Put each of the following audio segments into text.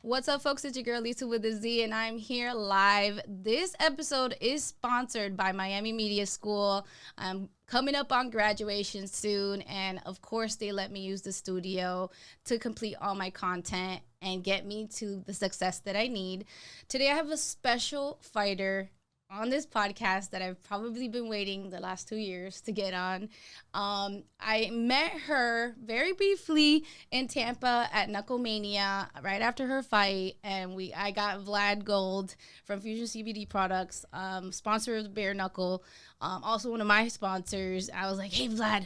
What's up, folks? It's your girl Lisa with a Z, and I'm here live. This episode is sponsored by Miami Media School. I'm coming up on graduation soon, and of course, they let me use the studio to complete all my content and get me to the success that I need. Today, I have a special fighter on this podcast that I've probably been waiting the last 2 years to get on. I met her very briefly in Tampa at Knuckle Mania right after her fight, and I got Vlad Gold from Fusion CBD Products, sponsor of Bare Knuckle, also one of my sponsors. I was like, hey Vlad,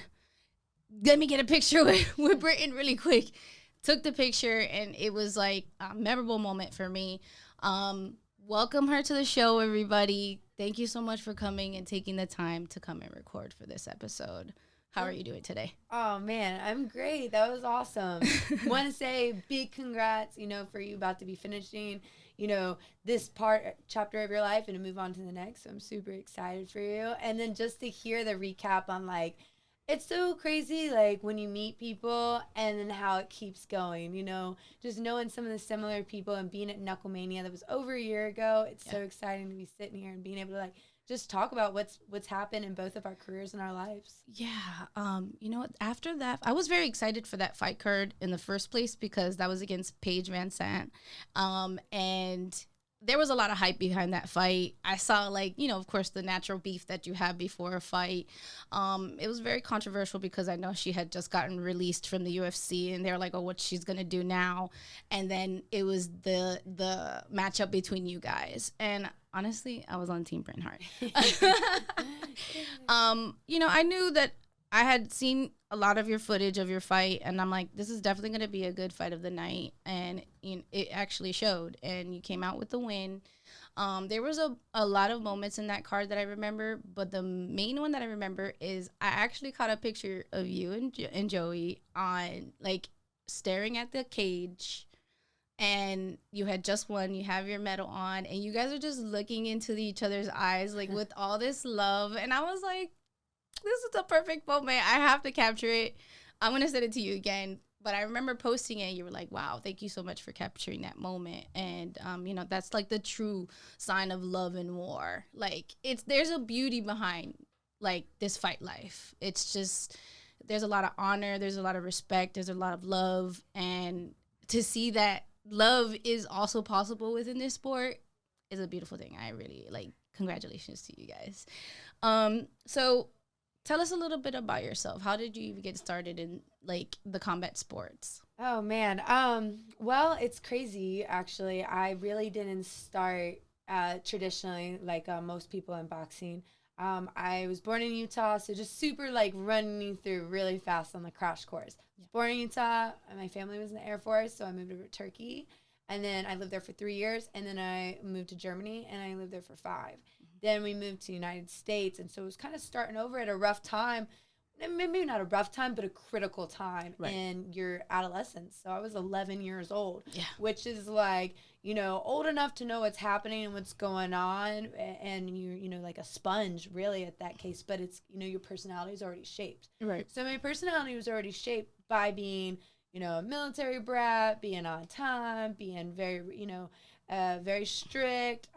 let me get a picture with Britain really quick. Took the picture, and it was like a memorable moment for me. Welcome her to the show, everybody. Thank you so much for coming and taking the time to come and record for this episode. How are you doing today? Oh, man, I'm great. That was awesome. Want to say big congrats, for you about to be finishing, this chapter of your life and to move on to the next. So I'm super excited for you. And then just to hear the recap on, it's so crazy, when you meet people and then how it keeps going, just knowing some of the similar people and being at Knuckle Mania that was over a year ago. It's so exciting to be sitting here and being able to, just talk about what's happened in both of our careers and our lives. Yeah. After that, I was very excited for that fight card in the first place because that was against Paige Van Sant. And there was a lot of hype behind that fight. I saw, of course, the natural beef that you have before a fight. It was very controversial because I know she had just gotten released from the UFC, and they're like, oh, what she's going to do now? And then it was the matchup between you guys. And honestly, I was on Team Britainhart. I knew that I had seen a lot of your footage of your fight, and I'm like, this is definitely going to be a good fight of the night. And it actually showed, and you came out with the win. There was a lot of moments in that card that I remember, but the main one that I remember is I actually caught a picture of you and Joey on, staring at the cage, and you had just won. You have your medal on, and you guys are just looking into each other's eyes, with all this love. And I was like, this is the perfect moment. I have to capture it. I'm going to send it to you again. But I remember posting it, and you were like, wow, thank you so much for capturing that moment. And, that's the true sign of love and war. There's a beauty behind, this fight life. It's just, there's a lot of honor. There's a lot of respect. There's a lot of love. And to see that love is also possible within this sport is a beautiful thing. I really, congratulations to you guys. So tell us a little bit about yourself. How did you even get started in the combat sports? Oh man. Well, it's crazy actually. I really didn't start traditionally like most people in boxing. I was born in Utah, so just super running through really fast on the crash course. I was born in Utah, and my family was in the Air Force, so I moved over to Turkey, and then I lived there for 3 years, and then I moved to Germany, and I lived there for 5. Then we moved to the United States, and so it was kind of starting over at a rough time. Maybe not a rough time, but a critical time in your adolescence. So I was 11 years old, which is old enough to know what's happening and what's going on. And you're, like a sponge really at that case, but it's, your personality is already shaped. Right. So my personality was already shaped by being, a military brat, being on time, being very, very strict,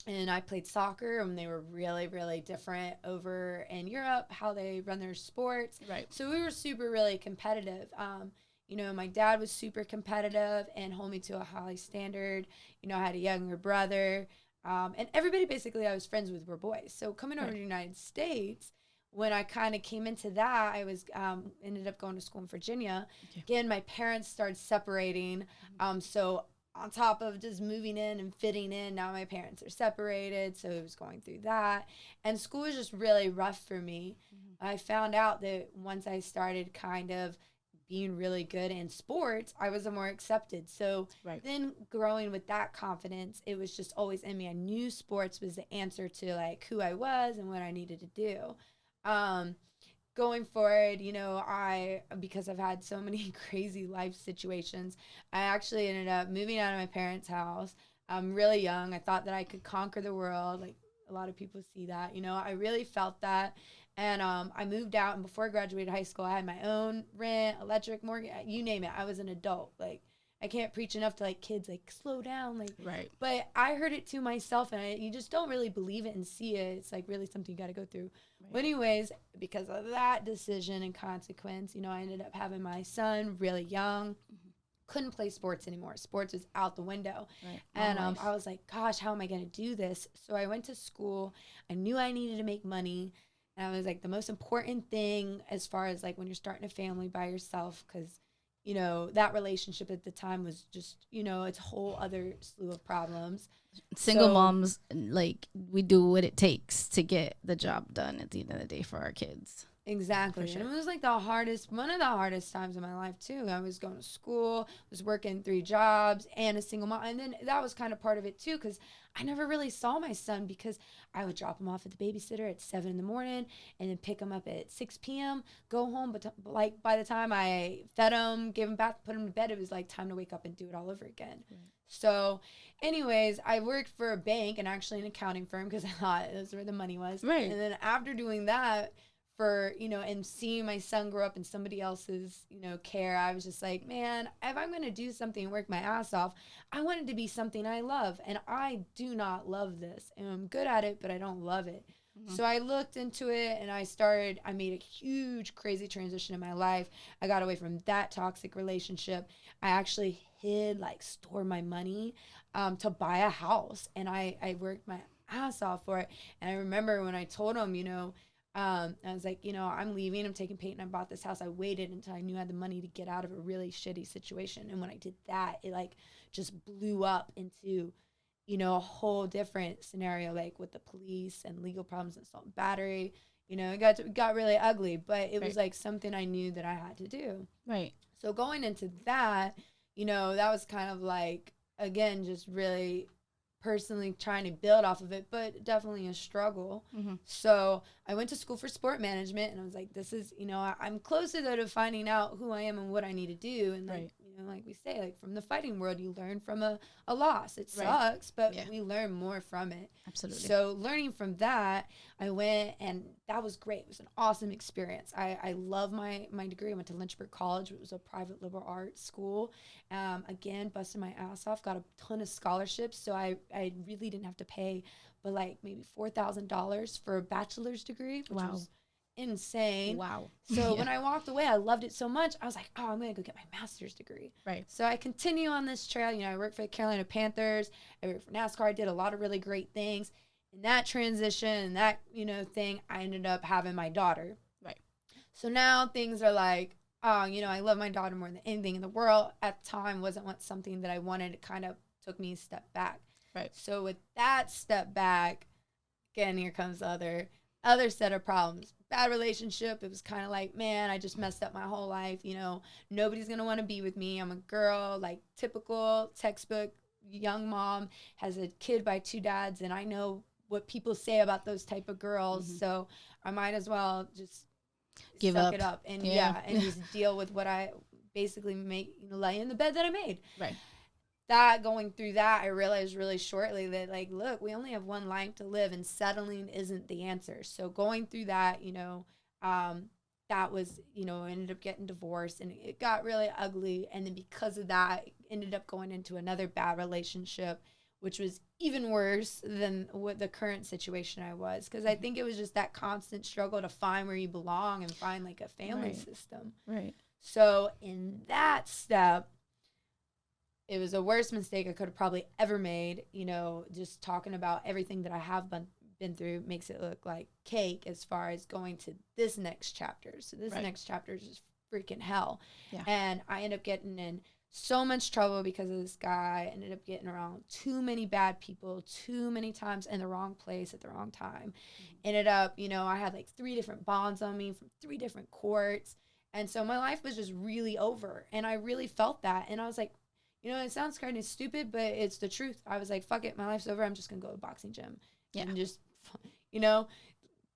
and I played soccer, and they were really, really different over in Europe, how they run their sports. Right. So we were really competitive. My dad was super competitive and held me to a high standard. I had a younger brother. And everybody basically I was friends with were boys. So coming over to the United States, when I kind of came into that, I was ended up going to school in Virginia. Yeah. Again, my parents started separating. So on top of just moving in and fitting in, now my parents are separated, so it was going through that. And school was just really rough for me. Mm-hmm. I found out that once I started kind of being really good in sports, I was more accepted. So then growing with that confidence, it was just always in me. I knew sports was the answer to who I was and what I needed to do. Going forward, because I've had so many crazy life situations, I actually ended up moving out of my parents' house. I'm really young. I thought that I could conquer the world. A lot of people see that, I really felt that. And I moved out, and before I graduated high school, I had my own rent, electric, mortgage, you name it. I was an adult. I can't preach enough to like kids, like slow down, like, Right. but I heard it to myself, and you just don't really believe it and see it. It's like really something you got to go through. Right. But anyways, because of that decision and consequence, you know, I ended up having my son really young. Couldn't play sports anymore. Sports was out the window. Right. And I was like, gosh, how am I going to do this? So I went to school. I knew I needed to make money. And I was like, the most important thing as far as like when you're starting a family by yourself, because, you know, that relationship at the time was just, you know, it's a whole other slew of problems. Single moms, like, we do what it takes to get the job done at the end of the day for our kids. Exactly. Sure. And it was like one of the hardest times in my life too. I was going to school, was working 3 jobs and a single mom. And then that was kind of part of it too, because I never really saw my son, because I would drop him off at the babysitter at 7 a.m. and then pick him up at 6 p.m., go home. But like by the time I fed him, gave him bath, put him to bed, it was like time to wake up and do it all over again. Right. So anyways, I worked for a bank and actually an accounting firm because I thought it was where the money was. Right. And then after doing that, for, you know, and seeing my son grow up in somebody else's, you know, care, I was just like, man, if I'm going to do something and work my ass off, I want it to be something I love. And I do not love this. And I'm good at it, but I don't love it. Mm-hmm. So I looked into it and I made a huge, crazy transition in my life. I got away from that toxic relationship. I actually stored my money to buy a house. And I worked my ass off for it. And I remember when I told him, you know, I was like, you know, I'm leaving, I'm taking Peyton, I bought this house. I waited until I knew I had the money to get out of a really shitty situation. And when I did that, it like just blew up into, you know, a whole different scenario, like with the police and legal problems and assault and battery. You know, it got really ugly, but it was like something I knew that I had to do. Right. So going into that, you know, that was kind of like, again, just really personally trying to build off of it, but definitely a struggle. Mm-hmm. So I went to school for sport management, and I was like, this is, you know, I'm closer though to finding out who I am and what I need to do. And like, you know, like we say, like from the fighting world, you learn from a loss. It sucks, but we learn more from it. Absolutely. So learning from that, I went, and that was great. It was an awesome experience. I love my degree. I went to Lynchburg College. It was a private liberal arts school. Again, busted my ass off, got a ton of scholarships. So I really didn't have to pay, but like maybe $4,000 for a bachelor's degree, which was insane. Wow. So when I walked away, I loved it so much. I was like, oh, I'm going to go get my master's degree. Right. So I continue on this trail. You know, I worked for the Carolina Panthers. I worked for NASCAR. I did a lot of really great things. In that transition and that, you know, thing, I ended up having my daughter. Right. So now things are like, oh, you know, I love my daughter more than anything in the world. At the time, wasn't something that I wanted. It kind of took me a step back. Right. So with that step back, again, here comes the other set of problems. Bad relationship. It was kind of like, man, I just messed up my whole life. You know, nobody's going to want to be with me. I'm a girl, like typical textbook young mom, has a kid by 2 dads. And I know what people say about those type of girls. Mm-hmm. So I might as well just suck it up and and just deal with what I basically make, you know, lay in the bed that I made. Right. That going through that, I realized really shortly that, like, look, we only have one life to live, and settling isn't the answer. So going through that, you know, that was, you know, I ended up getting divorced, and it got really ugly. And then because of that, I ended up going into another bad relationship, which was even worse than what the current situation I was. Because I think it was just that constant struggle to find where you belong and find like a family system. Right. So in that step, it was the worst mistake I could have probably ever made. You know, just talking about everything that I have been through makes it look like cake as far as going to this next chapter. So this next chapter is just freaking hell. Yeah. And I ended up getting in so much trouble because of this guy. I ended up getting around too many bad people, too many times in the wrong place at the wrong time. Mm-hmm. Ended up, you know, I had like 3 different bonds on me from 3 different courts. And so my life was just really over. And I really felt that. And I was like, you know, it sounds kind of stupid, but it's the truth. I was like, fuck it, my life's over. I'm just going to go to a boxing gym. Yeah. And just, you know,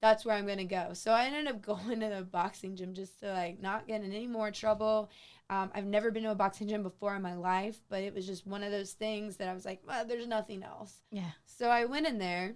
that's where I'm going to go. So I ended up going to the boxing gym just to, like, not get in any more trouble. I've never been to a boxing gym before in my life, but it was just one of those things that I was like, well, there's nothing else. Yeah. So I went in there,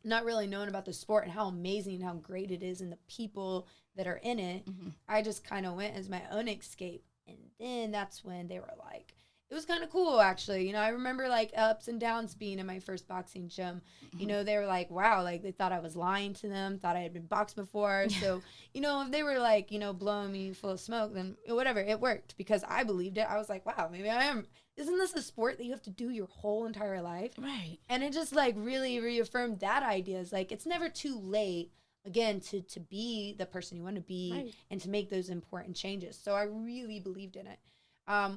not really knowing about the sport and how amazing and how great it is and the people that are in it. Mm-hmm. I just kind of went as my own escape. And then that's when they were like, it was kind of cool, actually. You know, I remember like ups and downs being in my first boxing gym. You know, they were like, wow, like they thought I was lying to them, thought I had been boxed before. So, you know, if they were like, you know, blowing me full of smoke, then whatever, it worked because I believed it. I was like, wow, maybe I am. Isn't this a sport that you have to do your whole entire life? Right. And it just like really reaffirmed that idea. Is like, it's never too late, again, to be the person you want to be, Right. and to make those important changes. So I really believed in it.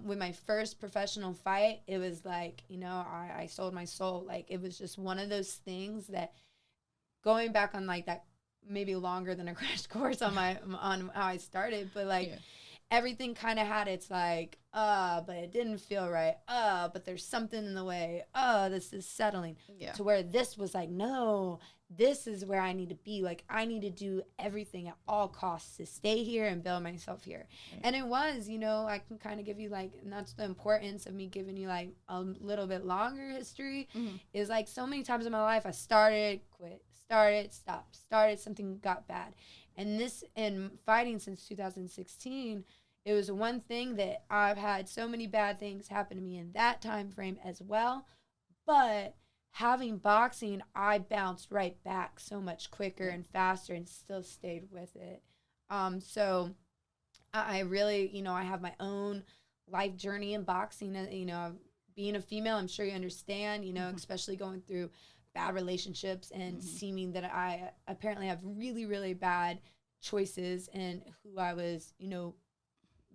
With my first professional fight, it was like, you know, I sold my soul. Like, it was just one of those things that, going back on like that, maybe longer than a crash course on on how I started, but like, Yeah. everything kind of had its like, but it didn't feel right. But there's something in the way. This is settling. Yeah. To where this was like, no, this is where I need to be. Like, I need to do everything at all costs to stay here and build myself here. Right. And it was, you know, I can kind of give you like, and that's the importance of me giving you like a little bit longer history, is like so many times in my life I started, quit, started, stopped, started, something got bad. And this, in fighting since 2016, it was one thing that I've had so many bad things happen to me in that time frame as well. But having boxing, I bounced right back so much quicker and faster and still stayed with it. So I really, you know, I have my own life journey in boxing. You know, being a female, I'm sure you understand, you know, especially going through bad relationships and seeming that I apparently have really, really bad choices and who I was, you know,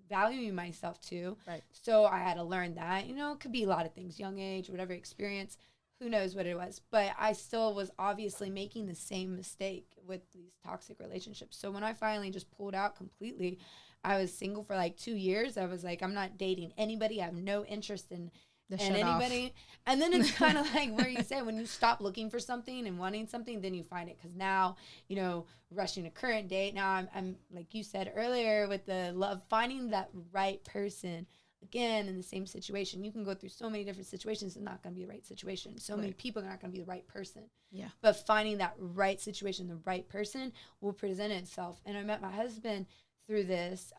valuing myself to. Right. So I had to learn that, you know, it could be a lot of things, young age, whatever experience, who knows what it was. But I still was obviously making the same mistake with these toxic relationships. So when I finally just pulled out completely, I was single for like 2 years. I was like, I'm not dating anybody. I have no interest in anybody. Off. And then it's kind of like where you say, when you stop looking for something and wanting something, then you find it. Because now, you know, rushing a current date, now I'm like you said earlier, with the love, finding that right person. Again, in the same situation, you can go through so many different situations. It's not going to be the right situation. So many people are not going to be the right person. Yeah. But finding that right situation, the right person, will present itself. And I met my husband through this.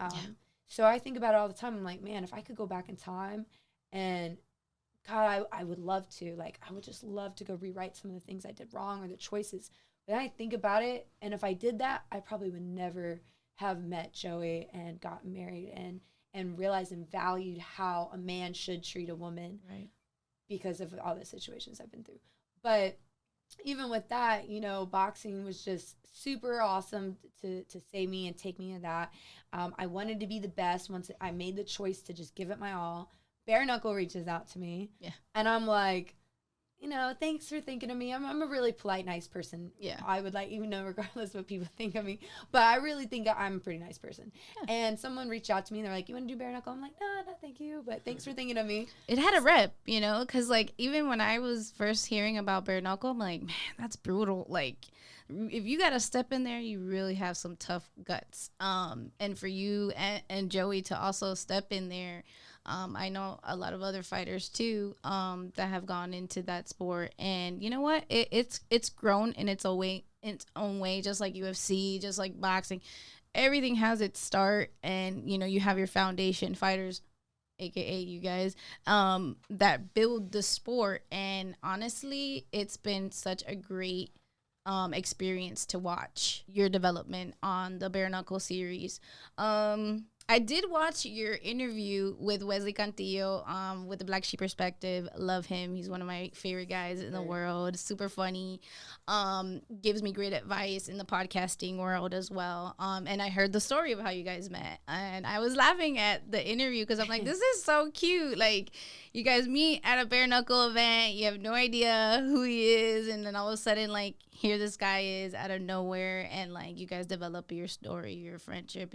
So I think about it all the time. I'm like, man, if I could go back in time, and God, I would love to. Like, I would just love to go rewrite some of the things I did wrong or the choices. But I think about it, and if I did that, I probably would never have met Joey and gotten married and realized and valued how a man should treat a woman, right? Because of all the situations I've been through. But even with that, you know, boxing was just super awesome to save me and take me in that. I wanted to be the best once I made the choice to just give it my all. Bare Knuckle reaches out to me. Yeah. And I'm like, you know, thanks for thinking of me. I'm a really polite, nice person. Yeah. I would like, even though regardless what people think of me, but I really think I'm a pretty nice person. Yeah. And someone reached out to me and they're like, you want to do Bare Knuckle? I'm like, no, thank you. But thanks for thinking of me. It had a rep, you know, because like even when I was first hearing about Bare Knuckle, I'm like, man, that's brutal. Like, if you got to step in there, you really have some tough guts. And for you and Joey to also step in there, I know a lot of other fighters too, that have gone into that sport, and you know what? It's grown in its own way, just like UFC, just like boxing. Everything has its start, and you know, you have your foundation fighters, aka you guys, that build the sport. And honestly, it's been such a great experience to watch your development on the Bare Knuckle series. I did watch your interview with Wesley Cantillo, with the Black Sheep Perspective. Love him. He's one of my favorite guys in the world. Super funny. Gives me great advice in the podcasting world as well. And I heard the story of how you guys met. And I was laughing at the interview because I'm like, this is so cute. Like, you guys meet at a Bare Knuckle event. You have no idea who he is. And then all of a sudden, like, here this guy is out of nowhere, and like you guys develop your story, your friendship,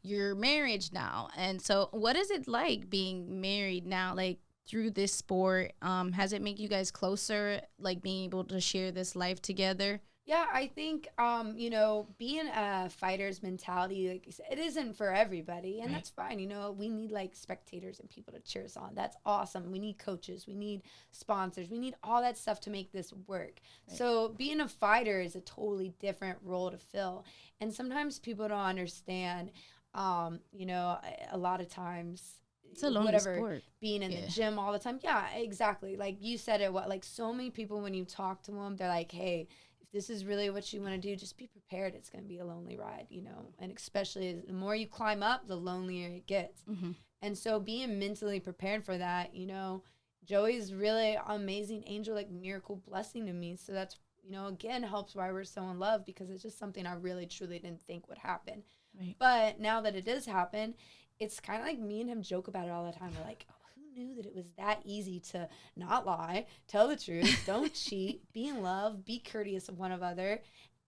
your marriage now. And so what is it like being married now, like through this sport? Has it make you guys closer, like being able to share this life together? Yeah, I think, you know, being a fighter's mentality, like you said, it isn't for everybody, and that's fine. You know, we need like spectators and people to cheer us on. That's awesome. We need coaches. We need sponsors. We need all that stuff to make this work. Right. So being a fighter is a totally different role to fill. And sometimes people don't understand, you know, a lot of times It's a lonely whatever, sport. being in the gym all the time. Yeah, exactly. Like you said it, what, like so many people, when you talk to them, they're like, hey, if this is really what you want to do, just be prepared. It's going to be a lonely ride, you know, and especially the more you climb up, the lonelier it gets. Mm-hmm. And so being mentally prepared for that, you know, Joey's really amazing angel, like miracle blessing to me. So that's, you know, again, helps why we're so in love, because it's just something I really truly didn't think would happen. Right. But now that it does happen, it's kind of like me and him joke about it all the time. We're like, oh, who knew that it was that easy to not lie, tell the truth, don't cheat, be in love, be courteous of one another,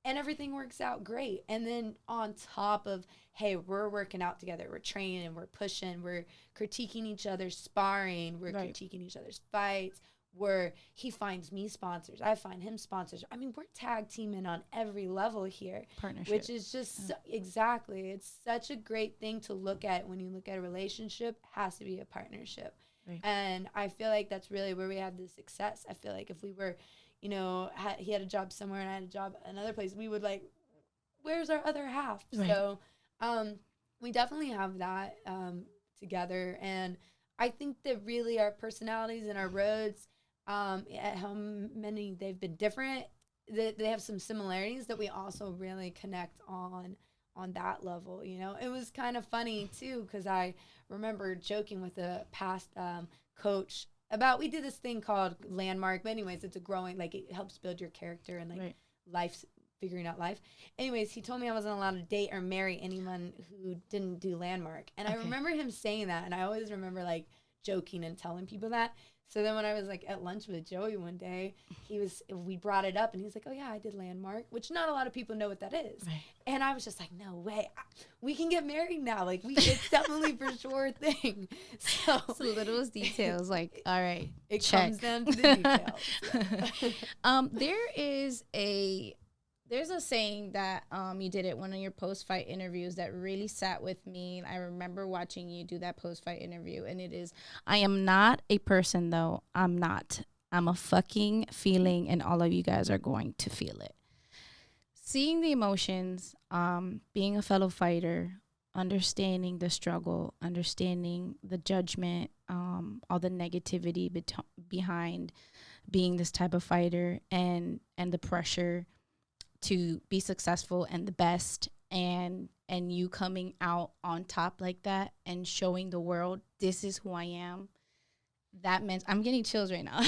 and everything works out great. And then on top of, hey, we're working out together, we're training, we're pushing, we're critiquing each other's sparring, we're critiquing each other's fights, where he finds me sponsors, I find him sponsors. I mean, we're tag teaming on every level here. Partnership. Which is just, exactly. It's such a great thing to look at when you look at a relationship. It has to be a partnership. Right. And I feel like that's really where we have the success. I feel like if we were, you know, he had a job somewhere and I had a job another place, we would like, where's our other half? Right. So we definitely have that together. And I think that really our personalities and our roads, at how many they've been different, they have some similarities that we also really connect on that level. You know, it was kind of funny too, because I remember joking with a past coach about, we did this thing called Landmark, but anyways, it's a growing, like, it helps build your character and like life, figuring out life. Anyways, he told me I wasn't allowed to date or marry anyone who didn't do Landmark, and I remember him saying that, and I always remember like joking and telling people that. So then when I was like at lunch with Joey one day, we brought it up and he's like, oh yeah, I did Landmark, which not a lot of people know what that is. Right. And I was just like, no way, we can get married now. Like, it's definitely for sure a thing. So it's the littlest details, like, all right, it check. Comes down to the details. There's a saying that you did at one of your post-fight interviews that really sat with me. I remember watching you do that post-fight interview, and it is, I am not a person, though. I'm not. I'm a fucking feeling, and all of you guys are going to feel it. Seeing the emotions, being a fellow fighter, understanding the struggle, understanding the judgment, all the negativity behind being this type of fighter, and the pressure to be successful and the best, and you coming out on top like that and showing the world, this is who I am. That meant, I'm getting chills right now,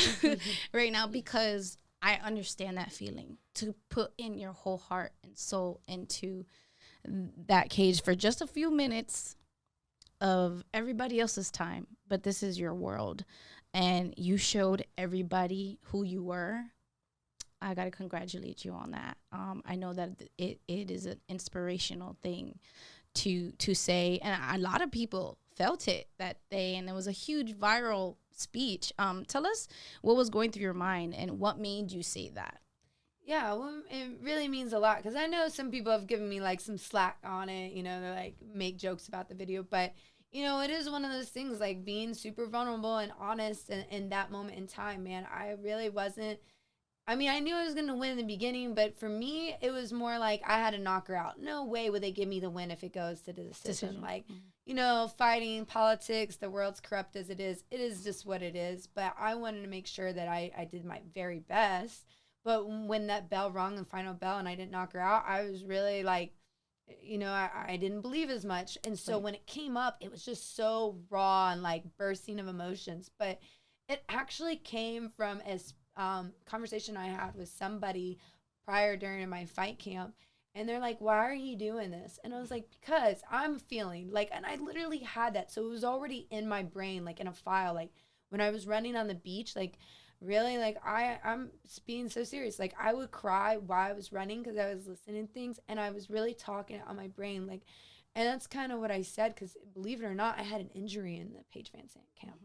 right now, because I understand that feeling, to put in your whole heart and soul into that cage for just a few minutes of everybody else's time, but this is your world, and you showed everybody who you were. I got to congratulate you on that. I know that it is an inspirational thing to say, and a lot of people felt it that day, and it was a huge viral speech. Tell us what was going through your mind and what made you say that. Yeah, well, it really means a lot, because I know some people have given me like some slack on it, you know, they like make jokes about the video, but you know, it is one of those things, like being super vulnerable and honest in that moment in time, man. I really wasn't, I mean, I knew I was going to win in the beginning, but for me, it was more like I had to knock her out. No way would they give me the win if it goes to the decision. Like, you know, fighting, politics, the world's corrupt as it is just what it is. But I wanted to make sure that I did my very best. But when that bell rung, the final bell, and I didn't knock her out, I was really like, you know, I didn't believe as much. And so when it came up, it was just so raw and like bursting of emotions. But it actually came from conversation I had with somebody prior during my fight camp, and they're like, why are you doing this? And I was like, because I'm feeling like, and I literally had that, so it was already in my brain, like in a file, like when I was running on the beach, like really, like I'm being so serious, like I would cry while I was running because I was listening to things, and I was really talking on my brain, like, and that's kind of what I said, because believe it or not, I had an injury in the Paige Van Sant camp.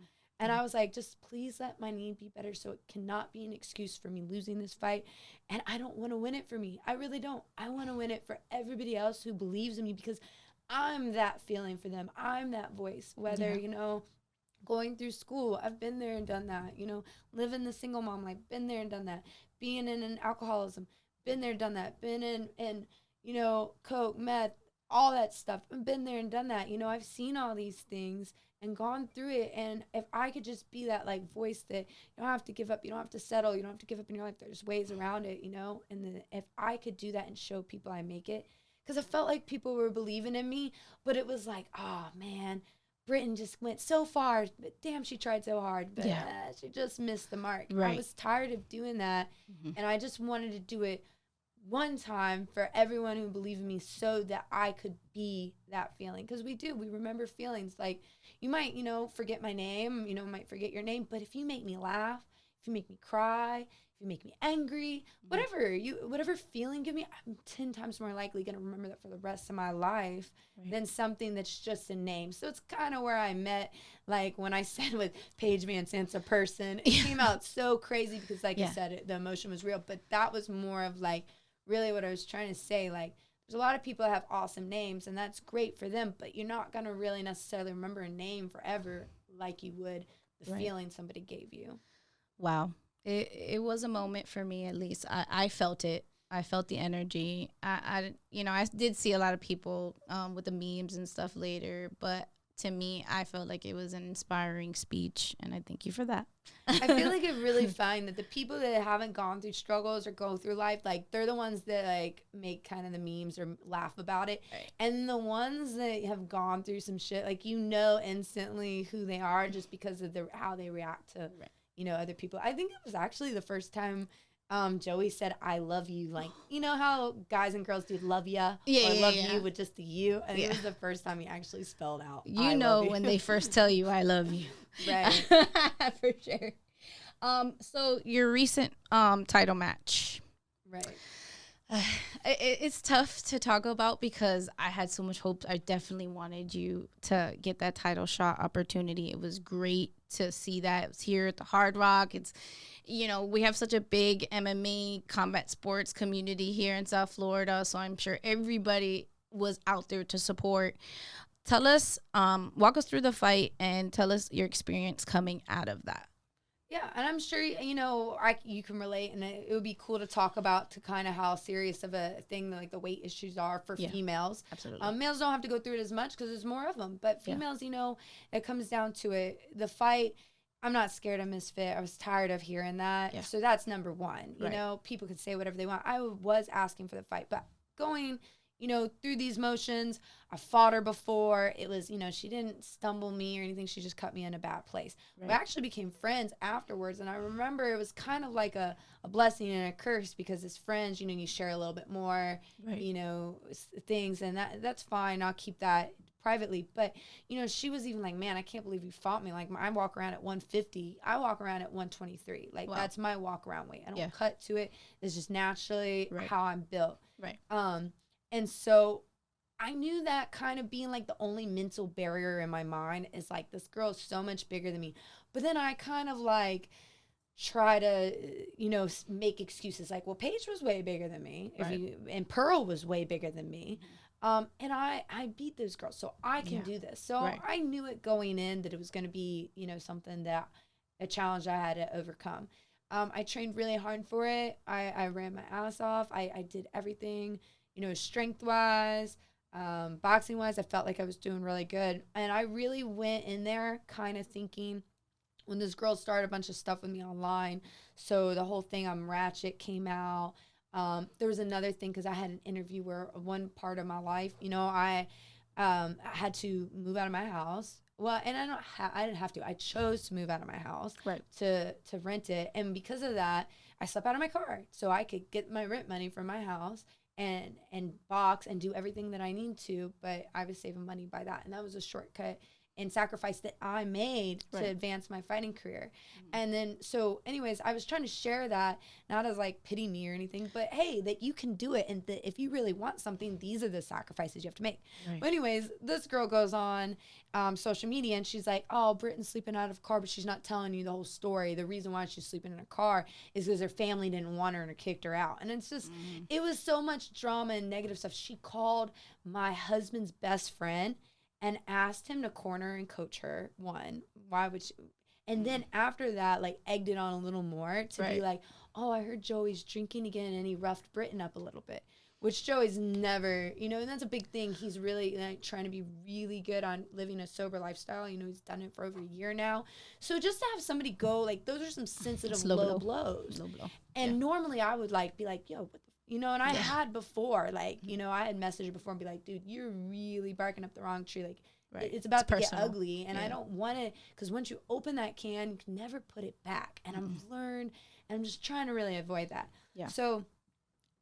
And I was like, just please let my knee be better, so it cannot be an excuse for me losing this fight. And I don't want to win it for me. I really don't. I want to win it for everybody else who believes in me, because I'm that feeling for them. I'm that voice, whether, you know, going through school, I've been there and done that. You know, living the single mom life, been there and done that. Being in an alcoholism, been there, done that. Been in you know, coke, meth, all that stuff. I've been there and done that. You know, I've seen all these things and gone through it. And if I could just be that like voice that you don't have to give up, you don't have to settle, you don't have to give up in your life. There's ways around it, you know? And then if I could do that and show people I make it, because I felt like people were believing in me, but it was like, oh man, Britain just went so far, but damn, she tried so hard, but she just missed the mark. Right. I was tired of doing that, and I just wanted to do it one time for everyone who believed in me so that I could be that feeling. Because we remember feelings. Like, you might, you know, forget my name, you know, might forget your name, but if you make me laugh, if you make me cry, you make me angry, whatever feeling you give me, I'm 10 times more likely going to remember that for the rest of my life than something that's just a name. So it's kind of where I met, like when I said with Paige Van Sant's a person, it came out so crazy because like I said, the emotion was real, but that was more of like really what I was trying to say. Like, there's a lot of people that have awesome names and that's great for them, but you're not going to really necessarily remember a name forever like you would the feeling somebody gave you. Wow. It was a moment for me, at least. I felt it. I felt the energy. I did see a lot of people with the memes and stuff later, but to me, I felt like it was an inspiring speech, and I thank you for that. I feel like I really find that the people that haven't gone through struggles or go through life, like, they're the ones that, like, make kind of the memes or laugh about it. Right. And the ones that have gone through some shit, like, you know instantly who they are just because of how they react to you know, other people. I think it was actually the first time Joey said, I love you. Like, you know how guys and girls do love ya? Or love you with just the you? I think it was the first time he actually spelled out, you know, when they first tell you, I love you. Right. For sure. So your recent title match. Right. It's tough to talk about because I had so much hope. I definitely wanted you to get that title shot opportunity. It was great to see that. It was here at the Hard Rock. It's, you know, we have such a big MMA combat sports community here in South Florida, so I'm sure everybody was out there to support. Tell us, walk us through the fight and tell us your experience coming out of that. Yeah, and I'm sure, you know, you can relate, and it would be cool to talk about to kind of how serious of a thing like the weight issues are for females. Absolutely. Males don't have to go through it as much because there's more of them, but females, you know, it comes down to it. The fight, I'm not scared of Misfit. I was tired of hearing that. Yeah. So that's number one. You know, people could say whatever they want. I was asking for the fight, but going, you know, through these motions, I fought her before. It was, you know, she didn't stumble me or anything. She just cut me in a bad place. Right. We actually became friends afterwards. And I remember it was kind of like a blessing and a curse because as friends, you know, you share a little bit more, you know, things. And that's fine. I'll keep that privately. But, you know, she was even like, man, I can't believe you fought me. Like, I walk around at 150. I walk around at 123. Like, that's my walk around weight. I don't cut to it. It's just naturally how I'm built. Right. And so I knew that kind of being like the only mental barrier in my mind is like, this girl is so much bigger than me. But then I kind of like try to, you know, make excuses like, well, Paige was way bigger than me. And Pearl was way bigger than me. And I beat those girls, so I can do this. So I knew it going in that it was going to be, you know, something that a challenge I had to overcome. I trained really hard for it. I ran my ass off. I did everything. You know, strength-wise, boxing-wise, I felt like I was doing really good. And I really went in there kind of thinking when this girl started a bunch of stuff with me online, so the whole thing I'm ratchet came out. There was another thing because I had an interview where one part of my life, you know, I had to move out of my house. Well, and I didn't have to. I chose to move out of my house to rent it. And because of that, I slept out of my car so I could get my rent money from my house and box and do everything that I need to, but I was saving money by that. And that was a shortcut and sacrifice that I made to advance my fighting career. And then, so anyways, I was trying to share that, not as like pity me or anything, but hey, that you can do it. And that if you really want something, these are the sacrifices you have to make. But anyways, this girl goes on social media and she's like, oh, Britain's sleeping out of a car, but she's not telling you the whole story. The reason why she's sleeping in a car is because her family didn't want her and kicked her out. And it's just, it was so much drama and negative stuff. She called my husband's best friend and asked him to corner and coach her. One, why would she? And then after that, like, egged it on a little more to be like, oh, I heard Joey's drinking again and he roughed Britain up a little bit. which Joey's never, you know, and that's a big thing. He's really like trying to be really good on living a sober lifestyle. You know, he's done it for over a year now. So just to have somebody go, like, those are some sensitive low blows. Low blow. And normally I would like be like, yo, what the, you know, and I had before, like, you know, I had messaged before and be like, dude, you're really barking up the wrong tree. Like, it's about to get ugly, and I don't want it, because once you open that can, you can never put it back. And I've learned, and I'm just trying to really avoid that. Yeah. So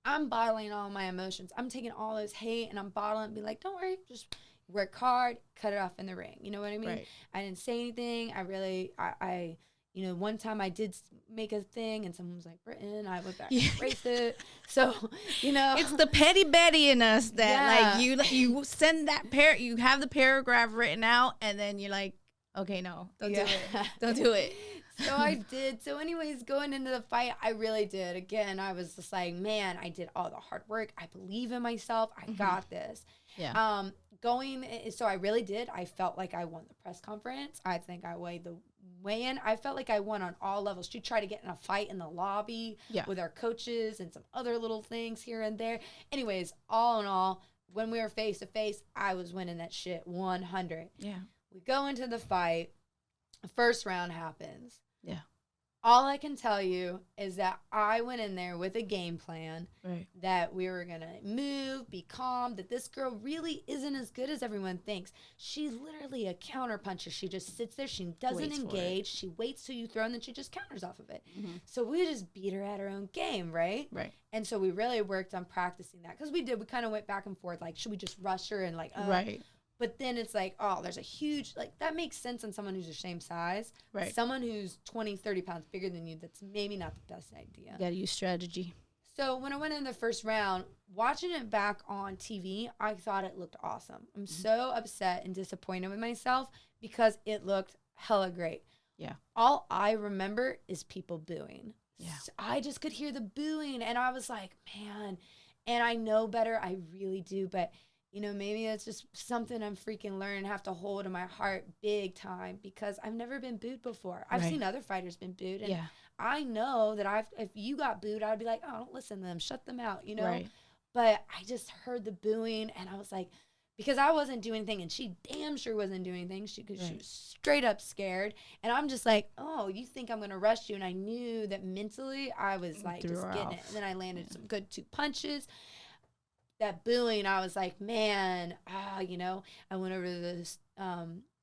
I'm bottling all my emotions. I'm taking all those hate, and I'm bottling and be like, don't worry, just work hard, cut it off in the ring. You know what I mean? Right. I didn't say anything. I you know, one time I did make a thing, and someone was like, Britain, I went back and erased it. So, you know. It's the petty Betty in us that, like, you send that you have the paragraph written out, and then you're like, okay, no, don't do it. Don't do it. So I did. So anyways, going into the fight, I really did. Again, I was just like, man, I did all the hard work. I believe in myself. I got this. Yeah. So I really did. I felt like I won the press conference. I think I weighed the weigh-in. I felt like I won on all levels. She tried to get in a fight in the lobby with our coaches and some other little things here and there. Anyways, all in all, when we were face to face, I was winning that shit 100. Yeah. We go into the fight. The first round happens. Yeah. All I can tell you is that I went in there with a game plan, that we were going to move, be calm, that this girl really isn't as good as everyone thinks. She's literally a counter puncher. She just sits there. She doesn't engage. She waits till you throw, and then she just counters off of it. Mm-hmm. So we just beat her at her own game, right? Right. And so we really worked on practicing that, because we did. We kind of went back and forth, like, should we just rush her, and like, right. But then it's like, oh, there's a huge, like, that makes sense on someone who's your same size. Right. Someone who's 20, 30 pounds bigger than you, that's maybe not the best idea. You got to use strategy. So when I went in the first round, watching it back on TV, I thought it looked awesome. I'm so upset and disappointed with myself, because it looked hella great. Yeah. All I remember is people booing. Yeah. So I just could hear the booing, and I was like, man, and I know better. I really do, but you know, maybe it's just something I'm freaking learning, have to hold in my heart big time, because I've never been booed before. I've seen other fighters been booed, and I know that if you got booed, I'd be like, oh, don't listen to them, shut them out, you know? Right. But I just heard the booing, and I was like, because I wasn't doing anything, and she damn sure wasn't doing anything. She was straight up scared, and I'm just like, oh, you think I'm going to rush you? And I knew that mentally I was like just getting it. And then I landed some good 2 punches. That booing, I was like, man, you know, I went over to this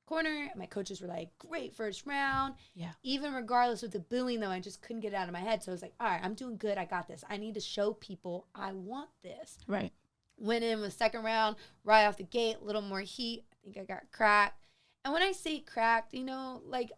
corner. My coaches were like, great first round. Yeah. Even regardless of the booing, though, I just couldn't get it out of my head. So I was like, all right, I'm doing good. I got this. I need to show people I want this. Right. Went in with second round, right off the gate, a little more heat. I think I got cracked. And when I say cracked, you know, like,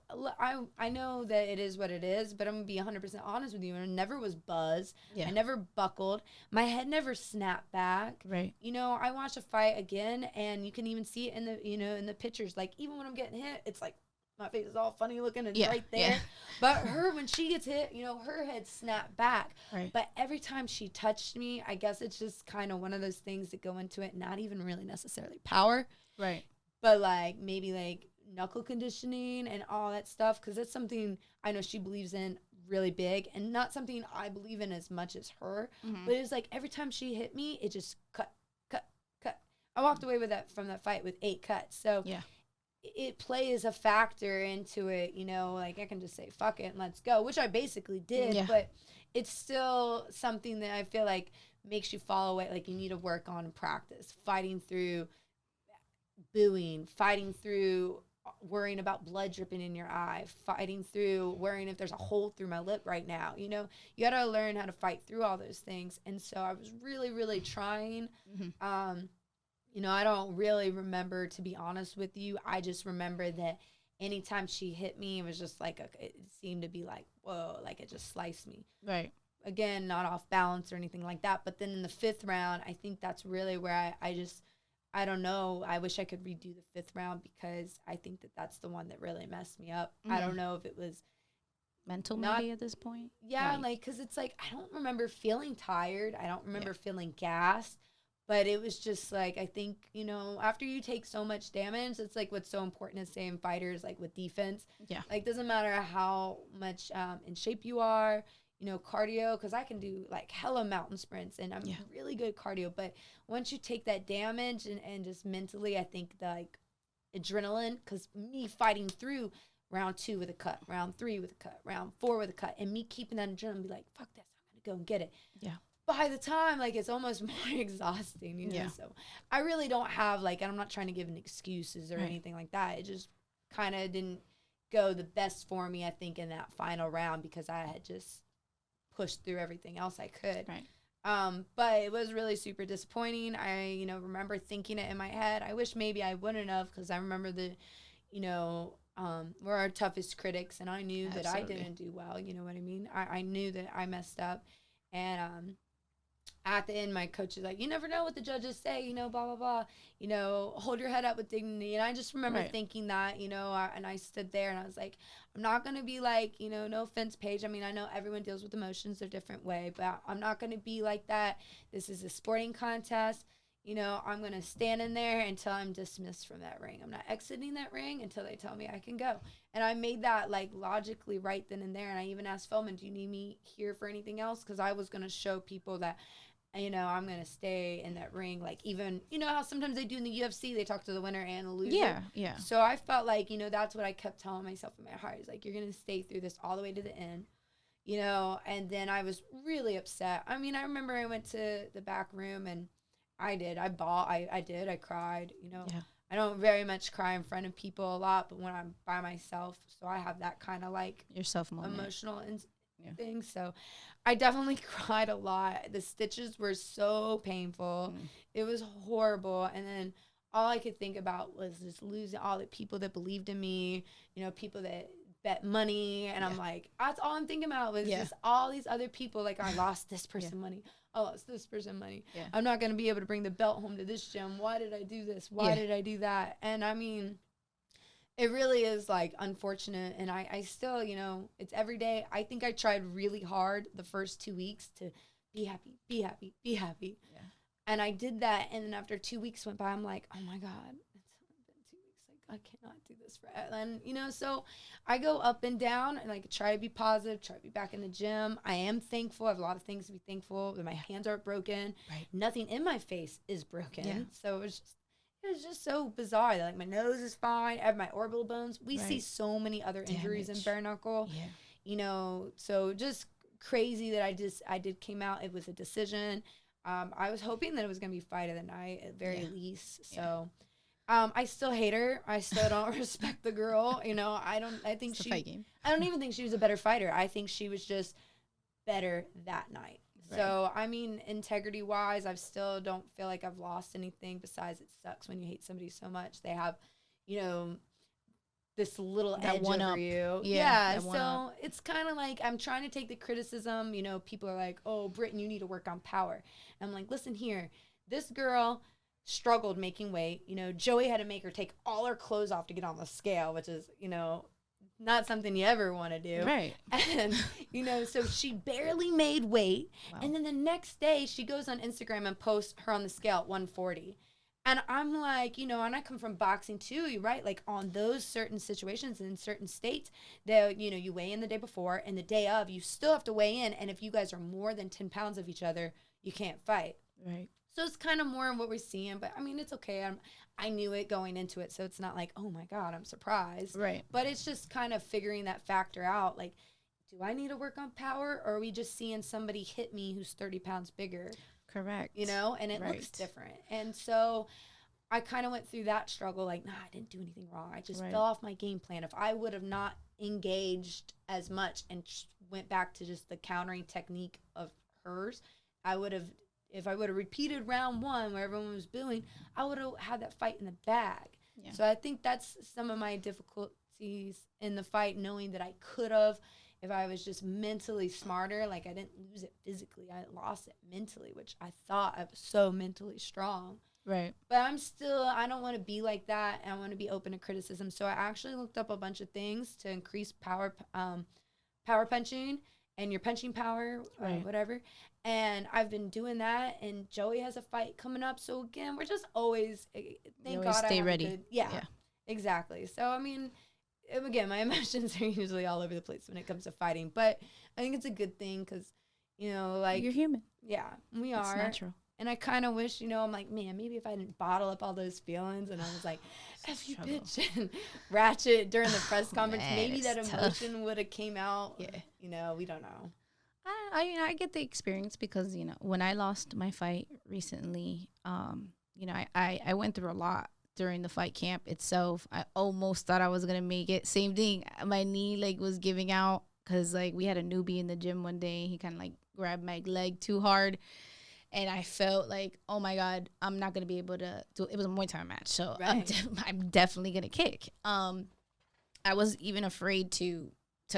I know that it is what it is, but I'm going to be 100% honest with you. I never was buzzed. Yeah. I never buckled. My head never snapped back. Right. You know, I watched a fight again, and you can even see it in the, you know, in the pictures. Like, even when I'm getting hit, it's like my face is all funny looking and right there. Yeah. But her, when she gets hit, you know, her head snapped back. Right. But every time she touched me, I guess it's just kind of one of those things that go into it, not even really necessarily power. Right. But, like, maybe, like, knuckle conditioning and all that stuff, because that's something I know she believes in really big, and not something I believe in as much as her. Mm-hmm. But it's like every time she hit me, it just cut. I walked away with that from that fight with 8 cuts. So it plays a factor into it, you know, like I can just say, fuck it, and let's go, which I basically did. Yeah. But it's still something that I feel like makes you fall away. Like, you need to work on practice, fighting through booing, fighting through worrying about blood dripping in your eye, fighting through worrying if there's a hole through my lip right now. You know, you got to learn how to fight through all those things. And so I was really, really trying. Mm-hmm. You know, I don't really remember, to be honest with you. I just remember that anytime she hit me, it was just like, it seemed to be like, whoa, like it just sliced me. Right. Again, not off balance or anything like that. But then in the 5th round, I think that's really where I don't know. I wish I could redo the 5th round, because I think that that's the one that really messed me up. Mm-hmm. I don't know if it was mental maybe at this point. Yeah, like, because it's like, I don't remember feeling tired. I don't remember feeling gassed. But it was just like, I think, you know, after you take so much damage, it's like what's so important to say in fighters, like with defense. Yeah. Like, doesn't matter how much in shape you are. cardio, because I can do like hella mountain sprints and I'm really good at cardio. But once you take that damage and just mentally, I think the like adrenaline, because me fighting through round 2 with a cut, round 3 with a cut, round 4 with a cut, and me keeping that adrenaline, be like, fuck this, I'm gonna go and get it. Yeah. By the time, like, it's almost more exhausting, So I really don't have, like, and I'm not trying to give an excuses or anything like that. It just kind of didn't go the best for me, I think, in that final round, because I had just pushed through everything else I could. Right. But it was really super disappointing. I, remember thinking it in my head. I wish maybe I wouldn't have, because I remember we're our toughest critics, and I knew that I didn't do well. You know what I mean? I knew that I messed up. And at the end, my coach is like, you never know what the judges say, blah, blah, blah, hold your head up with dignity. And I just remember thinking that, and I stood there and I was like, I'm not going to be like, no offense, Paige. I mean, I know everyone deals with emotions a different way, but I'm not going to be like that. This is a sporting contest. I'm going to stand in there until I'm dismissed from that ring. I'm not exiting that ring until they tell me I can go. And I made that like logically right then and there. And I even asked Feldman, do you need me here for anything else? Because I was going to show people that, I'm going to stay in that ring. Like, even, how sometimes they do in the UFC, they talk to the winner and the loser. Yeah, yeah. So I felt like, that's what I kept telling myself in my heart. Is like, you're going to stay through this all the way to the end. And then I was really upset. I mean, I remember I went to the back room and I did. I cried, Yeah. I don't very much cry in front of people a lot, but when I'm by myself, so I have that kind of like yourself emotional thing. So I definitely cried a lot. The stitches were so painful. It was horrible. And then all I could think about was just losing all the people that believed in me, people that bet money. And I'm like, that's all I'm thinking about was just all these other people. Like, I lost this person money. I lost this person money. Yeah. I'm not going to be able to bring the belt home to this gym. Why did I do this? Why did I do that? And I mean, it really is like unfortunate. And I still, it's every day. I think I tried really hard the first 2 weeks to be happy, be happy, be happy. Yeah. And I did that. And then after 2 weeks went by, I'm like, oh my God, it's only been 2 weeks. Like, I cannot do this forever. And, so I go up and down and like try to be positive, try to be back in the gym. I am thankful. I have a lot of things to be thankful. My hands aren't broken. Right. Nothing in my face is broken. Yeah. So it was just so bizarre. Like, my nose is fine. I have my orbital bones. We see so many other injuries in bare knuckle. Yeah. So just crazy that I did came out. It was a decision. I was hoping that it was going to be fight of the night at very least. So I still hate her. I still don't respect the girl. I don't even think she was a better fighter. I think she was just better that night. Right. So, I mean, integrity-wise, I still don't feel like I've lost anything besides it sucks when you hate somebody so much. They have, this little that edge over you. Yeah. So it's kind of like I'm trying to take the criticism. People are like, oh, Britton, you need to work on power. And I'm like, listen here. This girl struggled making weight. Joey had to make her take all her clothes off to get on the scale, which is, not something you ever want to do. Right. And, so she barely made weight. Wow. And then the next day she goes on Instagram and posts her on the scale at 140. And I'm like, and I come from boxing too, right? Like, on those certain situations in certain states, that, you weigh in the day before and the day of, you still have to weigh in. And if you guys are more than 10 pounds of each other, you can't fight. Right. So it's kind of more what we're seeing, but I mean, it's okay. I knew it going into it, so it's not like, oh my God, I'm surprised. Right. But it's just kind of figuring that factor out. Like, do I need to work on power, or are we just seeing somebody hit me who's 30 pounds bigger? Correct. And it looks different. And so I kind of went through that struggle. Like, nah, I didn't do anything wrong. I just fell off my game plan. If I would have not engaged as much and went back to just the countering technique of hers, if I would have repeated round 1 where everyone was booing, I would have had that fight in the bag. Yeah. So I think that's some of my difficulties in the fight, knowing that I could have, if I was just mentally smarter. Like, I didn't lose it physically. I lost it mentally, which I thought I was so mentally strong. Right. But I don't want to be like that. And I want to be open to criticism. So I actually looked up a bunch of things to increase power punching and your punching power, whatever. And I've been doing that, and Joey has a fight coming up. So again, we're just always, thank God, stay ready. Yeah, exactly. So I mean, again, my emotions are usually all over the place when it comes to fighting, but I think it's a good thing because, you know, like, you're human. Yeah, we It's are. natural. And I kind of wish, you know, I'm like, man, maybe if I didn't bottle up all those feelings and I was like, F you, bitch, and ratchet during the press conference, Man, maybe that it's emotion would have came out. Yeah. You know, we don't know. I get the experience because, you know, when I lost my fight recently, you know, I went through a lot during the fight camp itself. I almost thought I was going to make it. Same thing. My knee, like, was giving out because, like, we had a newbie in the gym one day. He kind of, like, grabbed my leg too hard. And I felt like, oh, my God, I'm not going to be able to do it. It was a Muay Thai match, so Right. I'm definitely going to kick. I was even afraid to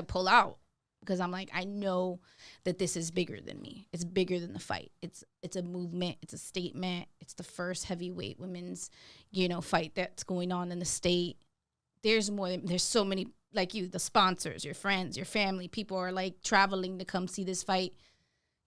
pull out because I'm like, I know that this is bigger than me. It's bigger than the fight. It's a movement. It's a statement. It's the first heavyweight women's, you know, fight that's going on in the state. There's more. There's so many, like you, the sponsors, your friends, your family. People are, like, traveling to come see this fight.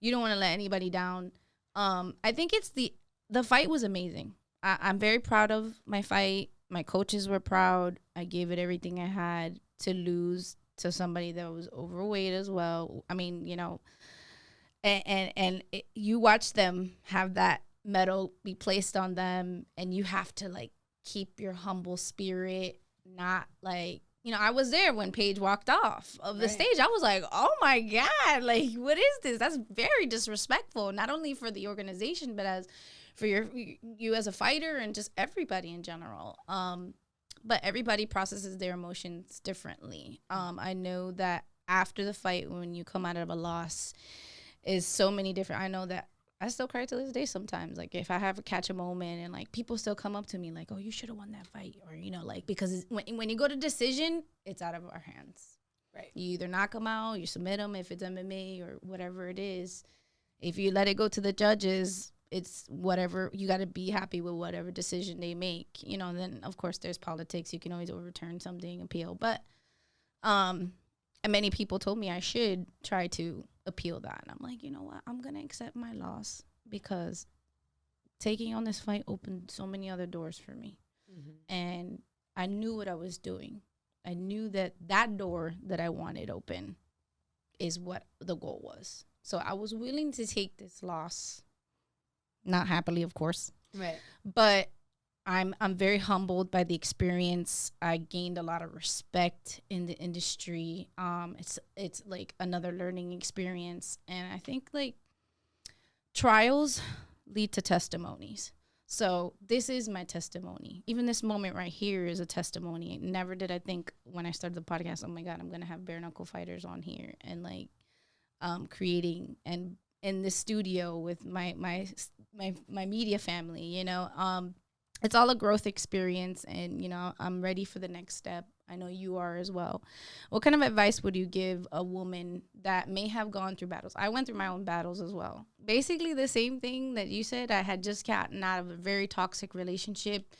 You don't want to let anybody down. I think it's the fight was amazing. I'm very proud of my fight. My coaches were proud. I gave it everything I had. To lose to somebody that was overweight as well. I mean, you know, you watch them have that medal be placed on them, and you have to, like, keep your humble spirit, not, like, you know, I was there when Paige walked off of the stage. I was like, oh, my God, like, what is this? That's very disrespectful, not only for the organization, but as for you as a fighter and just everybody in general. But everybody processes their emotions differently. I know that after the fight, when you come out of a loss, is so many different. I know that I still cry to this day sometimes. Like, if I have catch a moment and, like, people still come up to me like, oh, you should have won that fight. Or, you know, like, because when you go to decision, it's out of our hands. Right. You either knock them out, you submit them if it's MMA or whatever it is. If you let it go to the judges, it's whatever. You got to be happy with whatever decision they make. You know, and then, of course, there's politics. You can always overturn something, appeal. But and many people told me I should try to appeal that. And I'm like, you know what? I'm going to accept my loss because taking on this fight opened so many other doors for me. Mm-hmm. And I knew what I was doing. I knew that door that I wanted open is what the goal was. So I was willing to take this loss, not happily, of course. Right. But I'm very humbled by the experience. I gained a lot of respect in the industry. It's like another learning experience, and I think, like, trials lead to testimonies. So this is my testimony. Even this moment right here is a testimony. Never did I think when I started the podcast, oh my God, I'm gonna have bare knuckle fighters on here and, like, creating and in the studio with my media family. You know. It's all a growth experience, and, you know, I'm ready for the next step. I know you are as well. What kind of advice would you give a woman that may have gone through battles? I went through my own battles as well. Basically the same thing that you said. I had just gotten out of a very toxic relationship.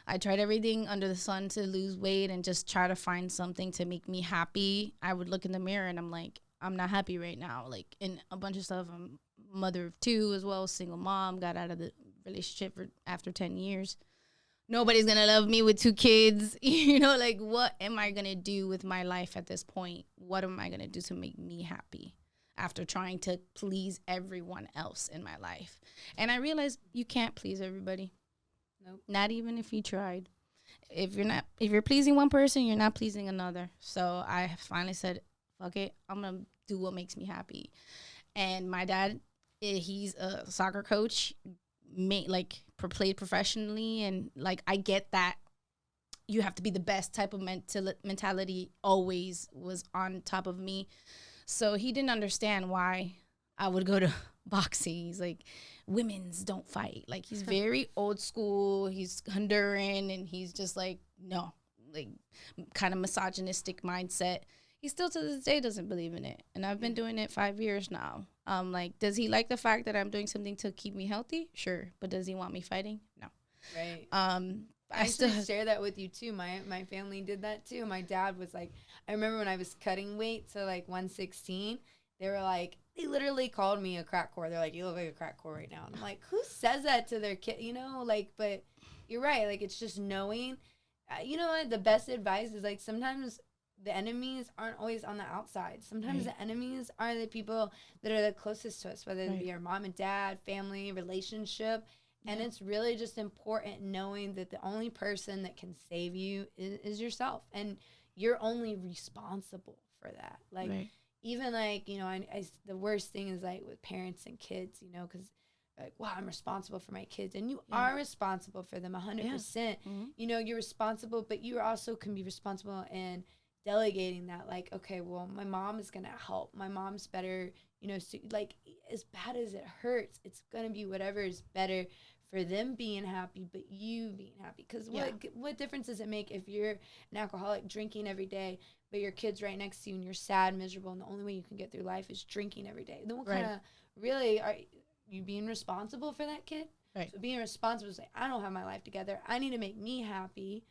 I tried everything under the sun to lose weight and just try to find something to make me happy. I would look in the mirror and I'm like, I'm not happy right now. Like, in a bunch of stuff. I'm mother of two as well, single mom, got out of the relationship after 10 years. Nobody's gonna love me with 2 kids. You know, like, what am I gonna do with my life at this point? What am I gonna do to make me happy after trying to please everyone else in my life? And I realized you can't please everybody. Nope. Not even if you tried. If you're pleasing one person, you're not pleasing another. So I finally said, fuck it, I'm gonna do what makes me happy. And my dad, he's a soccer coach, played professionally, and, like, I get that you have to be the best type of mentality always was on top of me. So he didn't understand why I would go to boxing. He's like, women's don't fight. Like, he's very old school. He's Honduran, and he's just like, no, like, kind of misogynistic mindset. He still to this day doesn't believe in it. And I've been doing it 5 years now. Like, does he like the fact that I'm doing something to keep me healthy? Sure. But does he want me fighting? No. Right. I still share that with you too. My family did that too. My dad was like, I remember when I was cutting weight to, like, 116, they were like, they literally called me a crack whore. They're like, you look like a crack whore right now. And I'm like, who says that to their kid? You know, like, but you're right. Like, it's just knowing, you know what? The best advice is, like, sometimes the enemies aren't always on the outside. Sometimes Right. the enemies are the people that are the closest to us, whether it Right. be our mom and dad, family, relationship. And Yeah. it's really just important knowing that the only person that can save you is yourself. And you're only responsible for that. Like, Right. even like, the worst thing is like with parents and kids, because like, wow, I'm responsible for my kids. And you Yeah. are responsible for them 100%. Mm-hmm. You're responsible, but you also can be responsible in delegating that. Like, okay, well, my mom is going to help. My mom's better, so, like, as bad as it hurts, it's going to be whatever is better for them being happy, but you being happy. Because what difference does it make if you're an alcoholic drinking every day, but your kid's right next to you and you're sad, miserable, and the only way you can get through life is drinking every day? Then what kind of really are you being responsible for that kid? Right. So being responsible is like, I don't have my life together. I need to make me happy,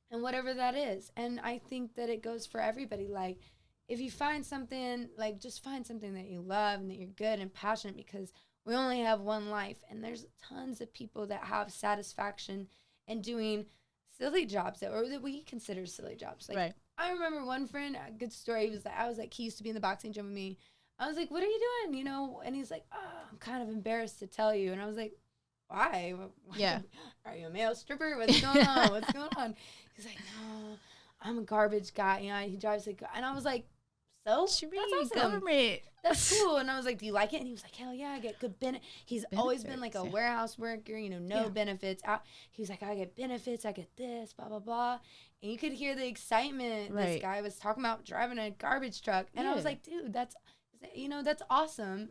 and whatever that is. And I think that it goes for everybody. Like, if you find something, like, just find something that you love and that you're good and passionate, because we only have one life, and there's tons of people that have satisfaction in doing silly jobs that we consider silly jobs. Like, I remember one friend, a good story, he used to be in the boxing gym with me. I was like, what are you doing? And he's like, oh, I'm kind of embarrassed to tell you. And I was like, why? Yeah. Are you a male stripper? What's going on? What's going on? He's like, no, I'm a garbage guy. He drives like, and I was like, so that's awesome. Government. That's cool. And I was like, do you like it? And he was like, hell yeah, I get good benefits. He's always been like a warehouse worker, no benefits. He was like, I get benefits, I get this, blah, blah, blah. And you could hear the excitement this guy was talking about driving a garbage truck. And I was like, dude, that's awesome.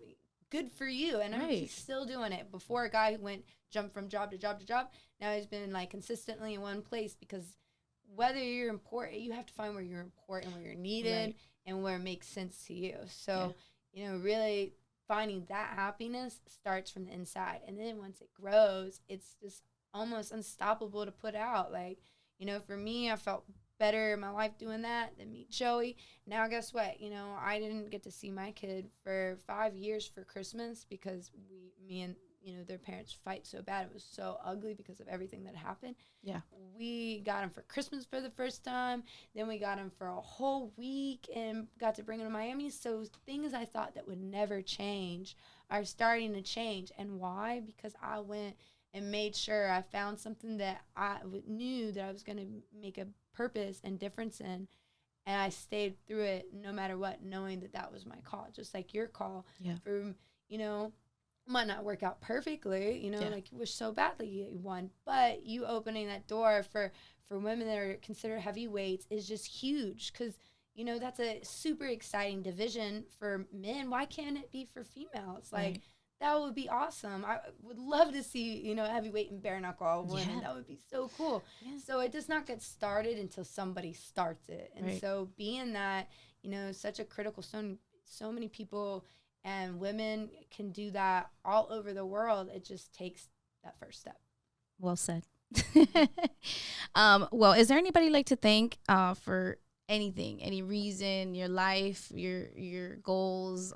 Good for you. And he's still doing it. Before, a guy who jumped from job to job to job. Now he's been like consistently in one place, because whether you're important, you have to find where you're important, where you're needed, and where it makes sense to you. So, really finding that happiness starts from the inside. And then once it grows, it's just almost unstoppable to put out. Like, for me, I felt better in my life doing that than meet Joey. Now, guess what? I didn't get to see my kid for 5 years for Christmas, because me and their parents fight so bad. It was so ugly because of everything that happened. Yeah. We got him for Christmas for the first time. Then we got him for a whole week and got to bring him to Miami. So things I thought that would never change are starting to change. And why? Because I went and made sure I found something that I knew that I was going to make a purpose and difference in. And I stayed through it no matter what, knowing that that was my call, just like your call. Yeah. For, might not work out perfectly, like you wish so badly you won, but you opening that door for women that are considered heavyweights is just huge, because that's a super exciting division for men. Why can't it be for females? Like, that would be awesome. I would love to see heavyweight and bare knuckle women. That would be so cool. So it does not get started until somebody starts it. And so being that such a critical, so many people and women can do that all over the world. It just takes that first step. Well said. Well, is there anybody you'd like to thank for anything, any reason, your life, your goals,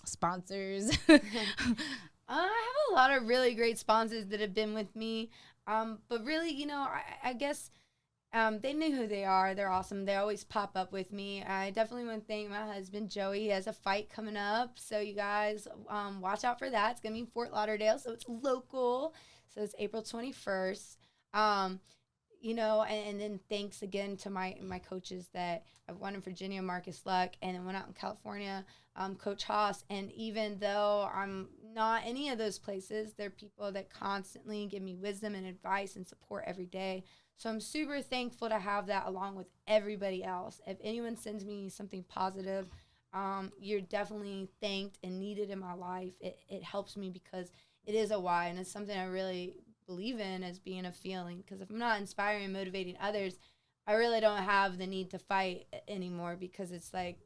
sponsors? I have a lot of really great sponsors that have been with me. But really, I guess they knew who they are. They're awesome. They always pop up with me. I definitely want to thank my husband, Joey. He has a fight coming up. So you guys watch out for that. It's going to be in Fort Lauderdale. So it's local. So it's April 21st. And then thanks again to my coaches that I've won in Virginia, Marcus Luck, and then went out in California, Coach Haas. And even though I'm not any of those places, they're people that constantly give me wisdom and advice and support every day. So I'm super thankful to have that along with everybody else. If anyone sends me something positive, you're definitely thanked and needed in my life. It helps me because it is a why, and it's something I really believe in as being a feeling. Because if I'm not inspiring and motivating others, I really don't have the need to fight anymore, because it's like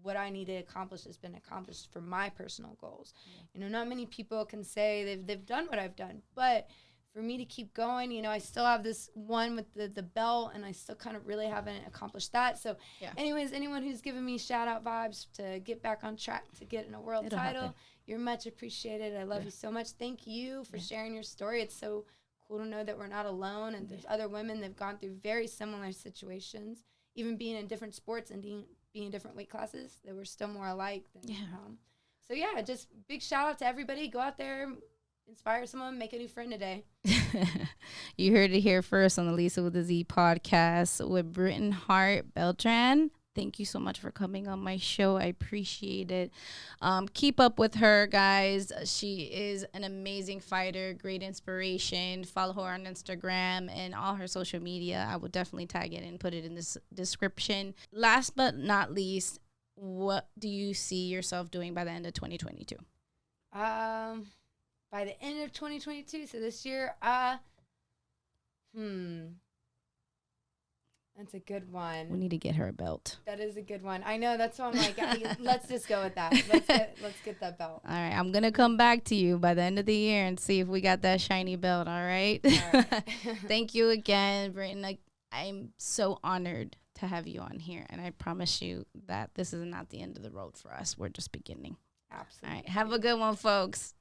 what I need to accomplish has been accomplished for my personal goals. Not many people can say they've done what I've done, but for me to keep going, I still have this one with the belt, and I still kind of really haven't accomplished that. So anyways, anyone who's giving me shout out vibes to get back on track to get in a world title, you're much appreciated. I love you so much. Thank you for sharing your story. It's so cool to know that we're not alone, and there's other women that have gone through very similar situations. even being in different sports and being in different weight classes, they were still more alike. Than, so yeah, just big shout out to everybody. Go out there, inspire someone, make a new friend today. You heard it here first on the Lisa with a Z podcast with Hart Beltran. Thank you so much for coming on my show. I appreciate it. Keep up with her, guys. She is an amazing fighter, great inspiration. Follow her on Instagram and all her social media. I will definitely tag it and put it in this description. Last but not least, what do you see yourself doing by the end of 2022? By the end of 2022, so this year, that's a good one. We need to get her a belt. That is a good one. I know. That's why I'm like, let's just go with that. Let's get that belt. All right. I'm going to come back to you by the end of the year and see if we got that shiny belt. All right. All right. Thank you again, Britain. I'm so honored to have you on here. And I promise you that this is not the end of the road for us. We're just beginning. Absolutely. All right. Have a good one, folks.